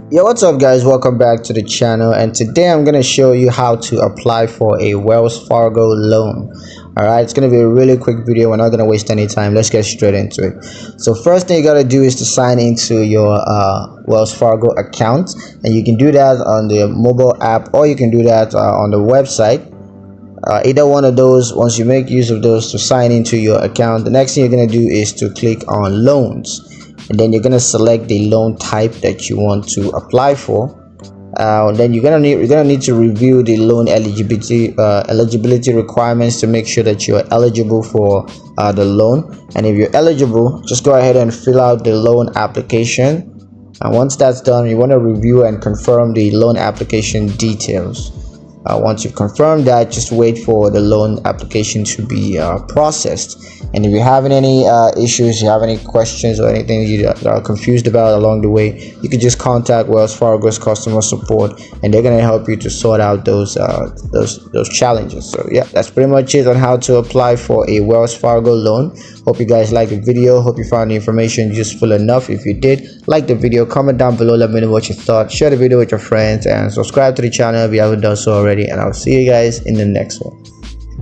Yo, what's up guys, welcome back to the channel, and today I'm going to show you how to apply for a Wells Fargo loan. Alright, it's going to be a really quick video. We're not going to waste any time. Let's get straight into it. So first thing you got to do is to sign into your Wells Fargo account, and you can do that on the mobile app, or you can do that on the website. Either one of those. Once you make use of those to sign into your account, the next thing you're going to do is to click on loans, and then you're going to select the loan type that you want to apply for. Then you're gonna need to review the loan eligibility requirements to make sure that you're eligible for the loan. And if you're eligible, just go ahead and fill out the loan application, and once that's done, you want to review and confirm the loan application details. Once you've confirmed that, just wait for the loan application to be processed. And if you're having any issues, you have any questions or anything you are confused about along the way, you can just contact Wells Fargo's customer support, and they're going to help you to sort out those challenges. So yeah, that's pretty much it on how to apply for a Wells Fargo loan. Hope you guys liked the video. Hope you found the information useful enough. If you did, like the video, comment down below, let me know what you thought, share the video with your friends, and subscribe to the channel if you haven't done so already. And I'll see you guys in the next one.